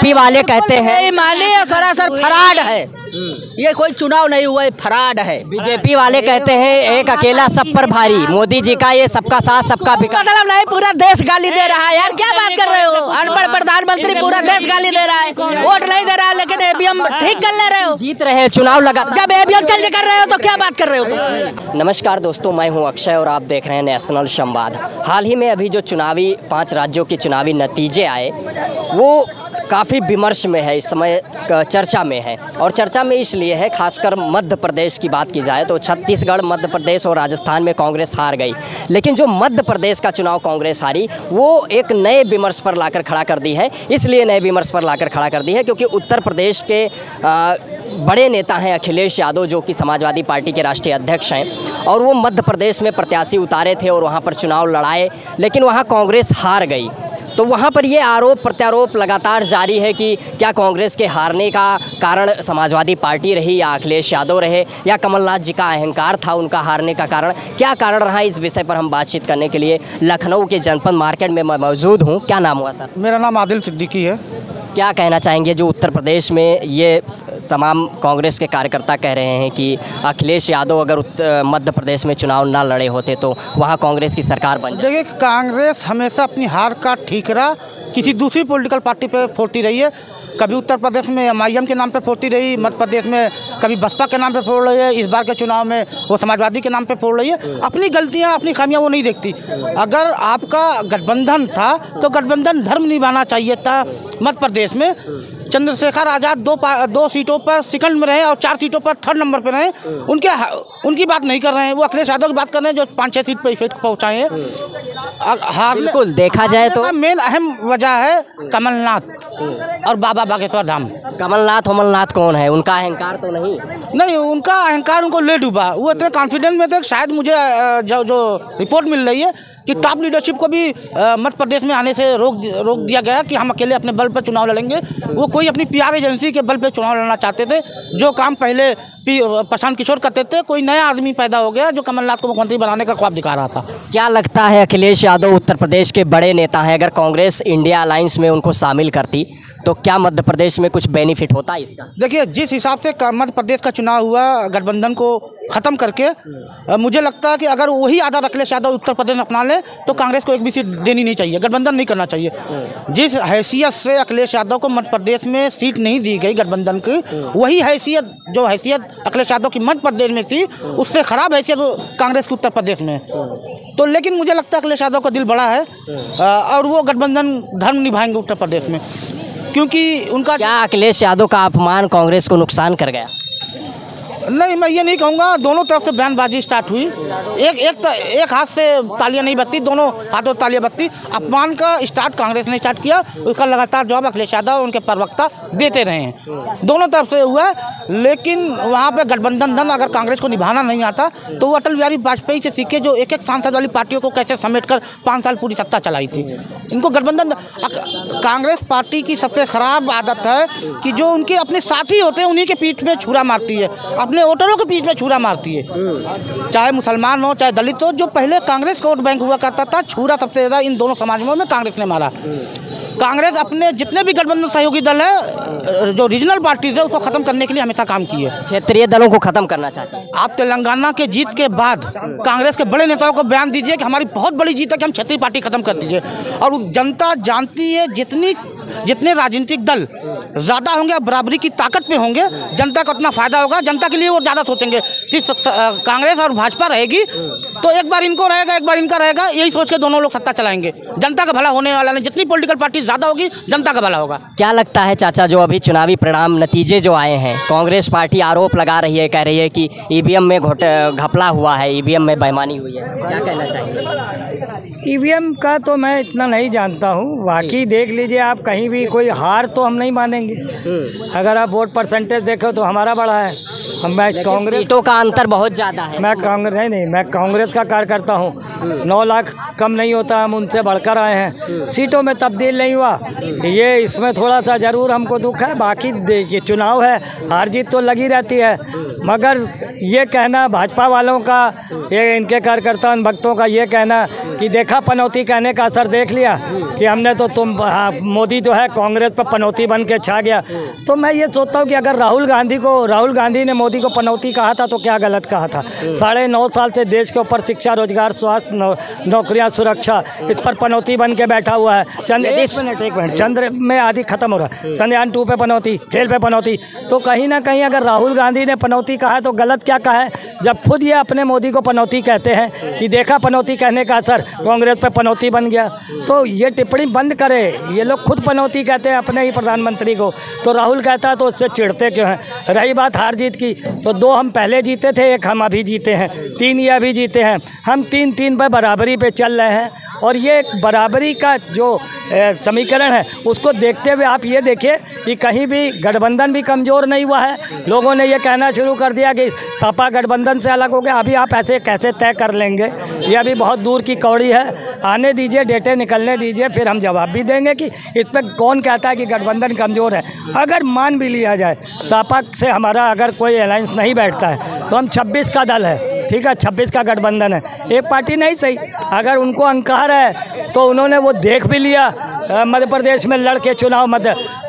BJP वाले कहते हैं मानिए सरासर फराड है, ये कोई चुनाव नहीं हुआ, फराड है। बीजेपी वाले कहते हैं एक अकेला सब पर भारी, मोदी जी का ये सबका साथ सबका विकास। मतलब नहीं, पूरा देश गाली दे रहा है यार, क्या बात कर रहे हो? अनपढ़ प्रधानमंत्री पूरा देश गाली दे रहा है, वोट नहीं दे रहा है, लेकिन ईवीएम ठीक कर ले रहे हो। जीत रहे हैं चुनाव लगातार, जब ईवीएम चेंज कर रहे हो तो क्या बात कर रहे हो? नमस्कार दोस्तों, मैं हूं अक्षय और आप देख रहे हैं नेशनल संवाद। हाल ही में अभी जो चुनावी 5 राज्यों के चुनावी नतीजे आए वो काफ़ी विमर्श में है, इस समय चर्चा में है। और चर्चा में इसलिए है, खासकर मध्य प्रदेश की बात की जाए तो छत्तीसगढ़, मध्य प्रदेश और राजस्थान में कांग्रेस हार गई। लेकिन जो मध्य प्रदेश का चुनाव कांग्रेस हारी वो एक नए विमर्श पर लाकर खड़ा कर दी है। इसलिए नए विमर्श पर लाकर खड़ा कर दी है क्योंकि उत्तर प्रदेश के बड़े नेता हैं अखिलेश यादव, जो कि समाजवादी पार्टी के राष्ट्रीय अध्यक्ष हैं, और वो मध्य प्रदेश में प्रत्याशी उतारे थे और वहाँ पर चुनाव लड़ाए, लेकिन वहाँ कांग्रेस हार गई। तो वहाँ पर ये आरोप प्रत्यारोप लगातार जारी है कि क्या कांग्रेस के हारने का कारण समाजवादी पार्टी रही या अखिलेश यादव रहे या कमलनाथ जी का अहंकार था उनका हारने का कारण, क्या कारण रहा? इस विषय पर हम बातचीत करने के लिए लखनऊ के जनपद मार्केट में मैं मौजूद हूँ। क्या नाम हुआ सर? मेरा नाम आदिल सिद्दीकी है। क्या कहना चाहेंगे जो उत्तर प्रदेश में ये तमाम कांग्रेस के कार्यकर्ता कह रहे हैं कि अखिलेश यादव अगर मध्य प्रदेश में चुनाव ना लड़े होते तो वहाँ कांग्रेस की सरकार बन जाती? देखिए, कांग्रेस हमेशा अपनी हार का ठीकरा किसी दूसरी पॉलिटिकल पार्टी पे फोड़ती रही है। कभी उत्तर प्रदेश में एमआईएम के नाम पे फोड़ती रही, मध्य प्रदेश में कभी बसपा के नाम पे फोड़ रही है, इस बार के चुनाव में वो समाजवादी के नाम पे फोड़ रही है। अपनी गलतियां, अपनी खामियां वो नहीं देखती। अगर आपका गठबंधन था तो गठबंधन धर्म निभाना चाहिए था। मध्य प्रदेश में चंद्रशेखर आज़ाद दो सीटों पर सेकंड में रहे और 4 सीटों पर 3rd नंबर पर रहे। उनकी बात नहीं कर रहे हैं, वो अखिलेश यादव की बात कर रहे हैं जो 5-6 सीट पर इफेक्ट पहुँचाए हैं। बिल्कुल देखा जाए तो मेन अहम वजह है कमलनाथ और बाबा बागेश्वर धाम। कमलनाथ कौन है? उनका अहंकार तो नहीं, उनका अहंकार उनको ले डूबा। वो इतने कॉन्फिडेंस में थे, शायद मुझे जो रिपोर्ट मिल रही है कि टॉप लीडरशिप को भी मध्य प्रदेश में आने से रोक दिया गया कि हम अकेले अपने बल पर चुनाव लड़ेंगे। वो कोई अपनी पीआर एजेंसी के बल पर चुनाव लड़ना चाहते थे। जो काम पहले प्रशांत किशोर करते थे, कोई नया आदमी पैदा हो गया जो कमलनाथ को मुख्यमंत्री बनाने का ख्वाब दिखा रहा था। क्या लगता है अखिलेश यादव उत्तर प्रदेश के बड़े नेता हैं, अगर कांग्रेस इंडिया अलायंस में उनको शामिल करती तो क्या मध्य प्रदेश में कुछ बेनिफिट होता इसका? देखिए, जिस हिसाब से मध्य प्रदेश का चुनाव हुआ गठबंधन को ख़त्म करके, मुझे लगता है कि अगर वही आदत अखिलेश यादव उत्तर प्रदेश में अपना ले तो कांग्रेस को एक भी सीट देनी नहीं चाहिए, गठबंधन नहीं करना चाहिए। जिस हैसियत से अखिलेश यादव को मध्य प्रदेश में सीट नहीं दी गई गठबंधन की, वही जो हैसियत अखिलेश यादव की मध्य प्रदेश में थी, उससे ख़राब हैसियत कांग्रेस की उत्तर प्रदेश में। तो लेकिन मुझे लगता है अखिलेश यादव का दिल बड़ा है और वो गठबंधन धर्म निभाएंगे उत्तर प्रदेश में, क्योंकि उनका। क्या अखिलेश यादव का अपमान कांग्रेस को नुकसान कर गया? नहीं, मैं ये नहीं कहूँगा। दोनों तरफ से बयानबाजी स्टार्ट हुई। एक हाथ से तालियां नहीं बजती, दोनों हाथों तालियां बजती। अपमान का स्टार्ट कांग्रेस ने स्टार्ट किया, उसका लगातार जवाब अखिलेश यादव उनके प्रवक्ता देते रहे हैं। दोनों तरफ से हुआ, लेकिन वहाँ पे गठबंधन धन अगर कांग्रेस को निभाना नहीं आता तो वो अटल बिहारी वाजपेयी से सीखे, जो एक सांसद वाली पार्टियों को कैसे समेट कर 5 साल पूरी सत्ता चलाई थी। इनको गठबंधन, कांग्रेस पार्टी की सबसे ख़राब आदत है कि जो उनके अपने साथी होते हैं उन्हीं के पीठ में छुरा मारती है, अपने वोटरों के बीच में छुरा मारती है। चाहे मुसलमान हो चाहे दलित हो, जो पहले कांग्रेस का वोट बैंक हुआ करता था, छुरा सबसे ज़्यादा इन दोनों समाजों में कांग्रेस ने मारा। कांग्रेस अपने जितने भी गठबंधन सहयोगी दल है, जो रीजनल पार्टीज है, उसको खत्म करने के लिए हमेशा काम की है। क्षेत्रीय दलों को खत्म करना चाहते हैं आप? तेलंगाना के जीत के बाद कांग्रेस के बड़े नेताओं को बयान दीजिए कि हमारी बहुत बड़ी जीत है कि हम क्षेत्रीय पार्टी खत्म कर दीजिए। और जनता जानती है, जितने राजनीतिक दल ज़्यादा होंगे, बराबरी की ताकत में होंगे, जनता को उतना फायदा होगा, जनता के लिए वो ज़्यादा सोचेंगे। सिर्फ कांग्रेस और भाजपा रहेगी तो एक बार इनको रहेगा, एक बार इनका रहेगा, यही सोच के दोनों लोग सत्ता चलाएंगे। जनता का भला होने वाला नहीं। जितनी पॉलिटिकल पार्टी ज़्यादा होगी, जनता का भला होगा। क्या लगता है चाचा, जो अभी चुनावी परिणाम नतीजे जो आए हैं, कांग्रेस पार्टी आरोप लगा रही है, कह रही है कि ईवीएम में घपला हुआ है, ईवीएम में बेईमानी हुई है, क्या कहना चाहिए? ईवीएम का तो मैं इतना नहीं जानता हूँ। बाकी देख लीजिए आप, कहीं भी कोई हार तो हम नहीं मानेंगे। अगर आप वोट परसेंटेज देखो तो हमारा बड़ा है। मैं कांग्रेस, सीटों का अंतर बहुत ज़्यादा है। मैं कांग्रेस नहीं, मैं कांग्रेस का कार्यकर्ता हूँ। 9 लाख कम नहीं होता, हम उनसे बढ़कर आए हैं। सीटों में तब्दील नहीं हुआ, ये इसमें थोड़ा सा ज़रूर हमको दुख है। बाकी देखिए, चुनाव है, हार जीत तो लगी रहती है, मगर ये कहना भाजपा वालों का, ये इनके कार्यकर्ता भक्तों का ये कहना कि देखा पनौती कहने का असर देख लिया कि हमने तो मोदी जो है कांग्रेस पर पनौती बन के छा गया। तो मैं ये सोचता हूँ कि अगर राहुल गांधी ने मोदी को पनौती कहा था तो क्या गलत कहा था। 9.5 साल से देश के ऊपर शिक्षा, रोजगार, स्वास्थ्य, नौकरियां, सुरक्षा, इस पर पनौती बन के बैठा हुआ है। एक मिनट चंद्र में आदि खत्म हो रहा है, चंद्रयान 2 पे पनौती, खेल पे पनौती। तो कहीं ना कहीं अगर राहुल गांधी ने पनौती कहा है तो गलत क्या कहा है, जब खुद ये अपने मोदी को पनौती कहते हैं कि देखा पनौती कहने का असर, कांग्रेस पे पनौती बन गया। तो ये टिप्पणी बंद करे। ये लोग खुद पनौती कहते हैं अपने ही प्रधानमंत्री को, तो राहुल कहता है तो उससे चिढ़ते क्यों हैं। रही बात हार जीत की, तो 2 हम पहले जीते थे, 1 हम अभी जीते हैं, 3 ये अभी जीते हैं। हम 3-3 पर बराबरी पे चल रहे हैं। और ये बराबरी का जो समीकरण है उसको देखते हुए आप ये देखिए कि कहीं भी गठबंधन भी कमज़ोर नहीं हुआ है। लोगों ने ये कहना शुरू कर दिया कि सपा गठबंधन से अलग हो गया। अभी आप ऐसे कैसे तय कर लेंगे, ये अभी बहुत दूर की कौड़ी है। आने दीजिए, डेटे निकलने दीजिए, फिर हम जवाब भी देंगे कि इस पर कौन कहता है कि गठबंधन कमज़ोर है। अगर मान भी लिया जाए सपा से हमारा अगर कोई अलायंस नहीं बैठता है तो हम 26 का दल है, ठीक है, 26 का गठबंधन है, एक पार्टी नहीं सही। अगर उनको अहंकार है तो उन्होंने वो देख भी लिया मध्य प्रदेश में लड़के चुनाव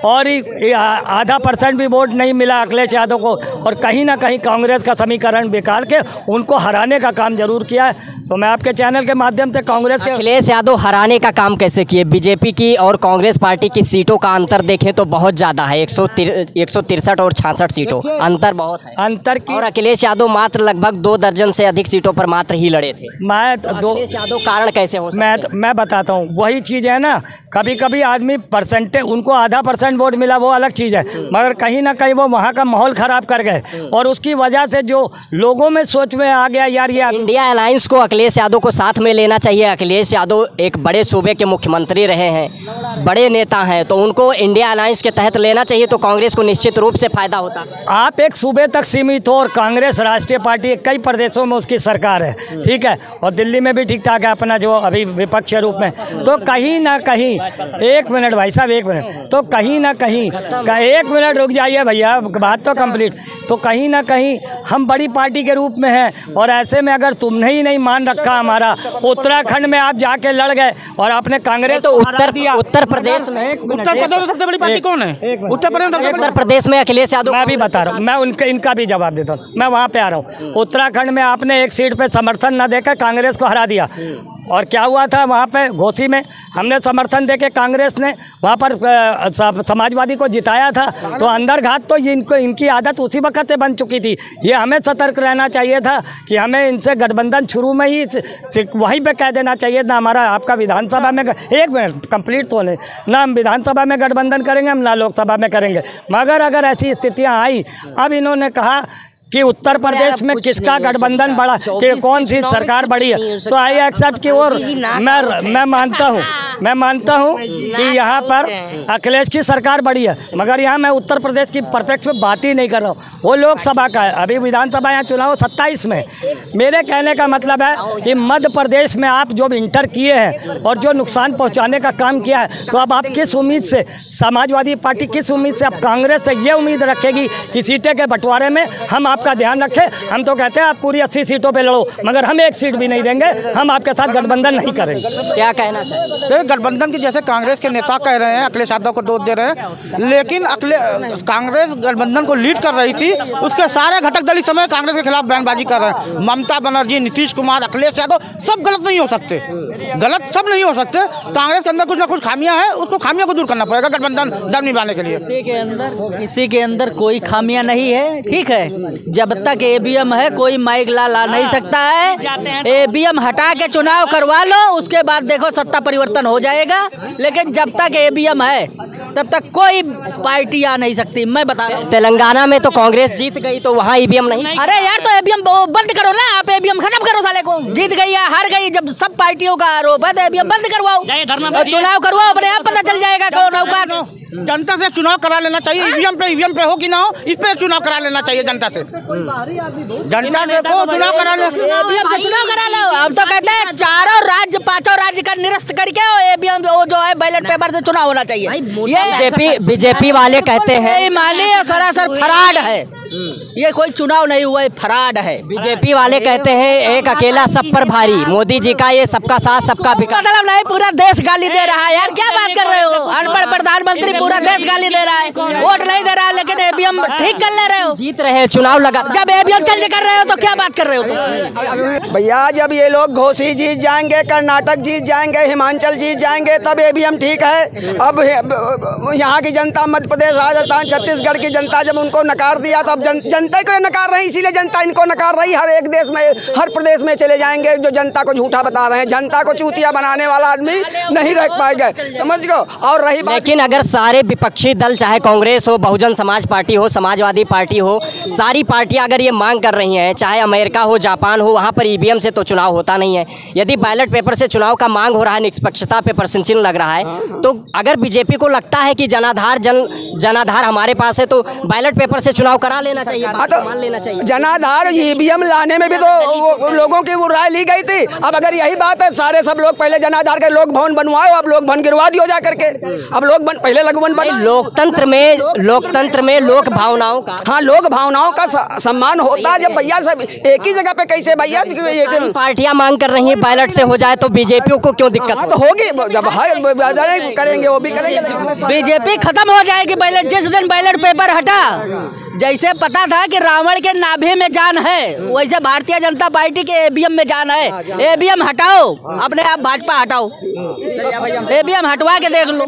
और ही आधा % भी वोट नहीं मिला अखिलेश यादव को, और कहीं ना कहीं कांग्रेस का समीकरण निकाल के उनको हराने का काम जरूर किया है। तो मैं आपके चैनल के माध्यम से कांग्रेस के अखिलेश यादव हराने का काम कैसे किए? बीजेपी की और कांग्रेस पार्टी की सीटों का अंतर देखें तो बहुत ज़्यादा है, 163 और 66 सीटों, अंतर बहुत है। अंतर की, और अखिलेश यादव मात्र लगभग 2 दर्जन से अधिक सीटों पर मात्र ही लड़े थे। अखिलेश यादव कारण कैसे हो सकता है? मैं बताता हूँ। वही चीज़ है ना, कभी कभी आदमी परसेंटेज, उनको आधा % वोट मिला वो अलग चीज़ है, मगर कहीं ना कहीं वो वहाँ का माहौल ख़राब कर गए और उसकी वजह से जो लोगों में सोच में आ गया यार ये इंडिया अलायंस को अखिलेश यादव को साथ में लेना चाहिए। अखिलेश यादव एक बड़े सूबे के मुख्यमंत्री रहे हैं, बड़े नेता हैं, तो उनको इंडिया अलायंस के तहत लेना चाहिए तो कांग्रेस को निश्चित रूप से फायदा होता। आप एक सूबे तक सीमित हो और कांग्रेस राष्ट्रीय पार्टी कई प्रदेशों में उसकी सरकार है, ठीक है, और दिल्ली में भी ठीक ठाक है अपना जो अभी विपक्ष के रूप में। तो कहीं ना कहीं, एक मिनट भाई साहब, एक मिनट, तो कहीं ना कहीं, 1 मिनट रुक जाइए भैया, बात तो कंप्लीट। तो कहीं ना कहीं हम बड़ी पार्टी के रूप में हैं और ऐसे में अगर तुमने ही नहीं मान रखा हमारा, उत्तराखंड में आप जाके लड़ गए और आपने कांग्रेस तो उत्तर प्रदेश में सबसे बड़ी पार्टी कौन है? उत्तर प्रदेश में अखिलेश यादव। मैं भी बता रहा हूँ, मैं इनका भी जवाब देता हूँ, मैं वहाँ पे आ रहा हूँ। उत्तराखंड में आपने 1 सीट पे समर्थन न देकर कांग्रेस को हरा दिया, और क्या हुआ था वहाँ पे घोसी में हमने समर्थन देके कांग्रेस ने वहाँ पर समाजवादी को जिताया था। तो अंदर घात तो इनकी आदत उसी वक्त से बन चुकी थी। ये हमें सतर्क रहना चाहिए था कि हमें इनसे गठबंधन शुरू में ही वहीं पे कह देना चाहिए ना हमारा आपका विधानसभा में, 1 मिनट कंप्लीट तो नहीं ना, हम विधानसभा में गठबंधन करेंगे हम ना लोकसभा में करेंगे। मगर अगर ऐसी स्थितियाँ आई, अब इन्होंने कहा कि उत्तर प्रदेश में किसका गठबंधन बड़ा, कि कौन सी सरकार बड़ी है, तो आई एक्सेप्ट की और मैं मानता हूँ कि यहाँ पर अखिलेश की सरकार बड़ी है, मगर यहाँ मैं उत्तर प्रदेश की परफेक्ट में बात ही नहीं कर रहा हूँ, वो लोकसभा का है। अभी विधानसभा यहाँ चुनाव 27 में। मेरे कहने का मतलब है कि मध्य प्रदेश में आप जो इंटर किए हैं और जो नुकसान पहुँचाने का काम किया है, तो अब आप किस उम्मीद से, समाजवादी पार्टी किस उम्मीद से, अब कांग्रेस से ये उम्मीद रखेगी कि सीटें के बंटवारे में हम आपका ध्यान रखें? हम तो कहते हैं आप पूरी 80 सीटों पे लड़ो, मगर हम 1 सीट भी नहीं देंगे, हम आपके साथ गठबंधन नहीं करेंगे। क्या कहना चाहिए? गठबंधन की जैसे कांग्रेस के नेता कह रहे हैं, अखिलेश यादव को दोष दे रहे हैं, लेकिन कांग्रेस गठबंधन को लीड कर रही थी, उसके सारे घटक दल इस समय कांग्रेस के खिलाफ बयानबाजी कर रहे हैं। ममता बनर्जी, नीतीश कुमार, अखिलेश यादव, सब गलत नहीं हो सकते, गलत सब नहीं हो सकते। कांग्रेस के अंदर कुछ ना कुछ खामियां हैं, उसको खामियों को दूर करना पड़ेगा गठबंधन दम निभाने के लिए। किसी के अंदर कोई खामियां नहीं है, ठीक है, जब तक ईवीएम है कोई माइक ला नहीं सकता है। ईवीएम हटा के चुनाव करवा लो, उसके बाद देखो सत्ता परिवर्तन हो जाएगा, लेकिन जब तक ईवीएम है तब तक कोई पार्टी आ नहीं सकती। मैं बता रहा हूँ तेलंगाना में तो कांग्रेस जीत गई, तो वहाँ ईवीएम नहीं। अरे यार, तो ईवीएम बंद करो ना, आप ईवीएम खत्म करो, साले को जीत गई या हार गई, जब सब पार्टियों का आरोप है तो ईवीएम बंद करवाओ, चुनाव करवाओ, अपने आप पता चल जाएगा कौन औकात। जनता से चुनाव करा लेना चाहिए, ईवीएम पे हो कि ना हो, इस पे चुनाव करा लेना चाहिए जनता से। जनता से को चुनाव करा लो। अब तो कहते हैं 4 राज्य 5 राज्य का निरस्त करके ईवीएम जो है बैलेट पेपर से चुनाव होना चाहिए। बीजेपी वाले कहते हैं मानिए सरासर फराड है। ये कोई चुनाव नहीं हुआ, फ्रॉड है। बीजेपी वाले कहते हैं एक अकेला सब पर भारी, मोदी जी का ये सबका साथ सबका विकास। मतलब नहीं, पूरा देश गाली दे रहा है यार, क्या बात कर रहे हो? अनपढ़ प्रधानमंत्री पूरा देश गाली दे रहा है, वोट नहीं दे रहा है, लेकिन ईवीएम ठीक कर ले रहे हो। जीत रहे हैं चुनाव लगातार, जब ईवीएम चेंज कर रहे हो तो क्या बात कर रहे हो? भैया जब ये लोग घोसी जीत जाएंगे, कर्नाटक जीत जाएंगे, हिमाचल जीत जाएंगे, तब ईवीएम ठीक है। अब यहाँ की जनता, मध्य प्रदेश, राजस्थान, छत्तीसगढ़ की जनता जब उनको नकार दिया, तो अब जनता को नकार रही, इसीलिए जनता इनको नकार रही। हर एक देश में, हर प्रदेश में चले जाएंगे जो जनता को झूठा बता रहे हैं। जनता को चूतिया बनाने वाला आदमी नहीं रह पाएगा, समझ गो। और रही बात, लेकिन अगर सारे विपक्षी दल, चाहे कांग्रेस हो, बहुजन समाज पार्टी हो, समाजवादी पार्टी हो, सारी पार्टियां अगर ये मांग कर रही हैं, चाहे अमेरिका हो, जापान हो, वहाँ पर ईवीएम से तो चुनाव होता नहीं है। यदि बैलेट पेपर से चुनाव का मांग हो रहा है, निष्पक्षता पे प्रश्न चिन्ह लग रहा है, तो अगर बीजेपी को लगता है कि जनाधार हमारे पास है, तो बैलेट पेपर से चुनाव करा लेना चाहिए, मान लेना चाहिए। जनाधार ईवीएम लाने में भी तो लोगों की वो राय ली गई थी। अब अगर यही बात है, सारे सब लोग पहले जनाधार के लोक भवन बनवाओ, अब लोक भवन गिरवा दियो जा करके। अब पहले लघु वन बन, लोकतंत्र में लोक भावनाओं का, हाँ, लोक भावनाओं का सम्मान होता है। जब भैया सब एक ही जगह पे कैसे भैया पार्टियां मांग कर रही हैं बैलेट से हो जाए, तो बीजेपी को क्यों दिक्कत तो होगी? जब करेंगे वो भी करेंगे। बीजेपी खत्म हो जाएगी बैलेट, जिस दिन बैलेट पेपर हटा। जैसे पता था कि रावण के नाभि में जान है, वैसे भारतीय जनता पार्टी के ईवीएम में जान है। ईवीएम हटाओ, अपने आप भाजपा हटाओ, ईवीएम हटवा के देख लो।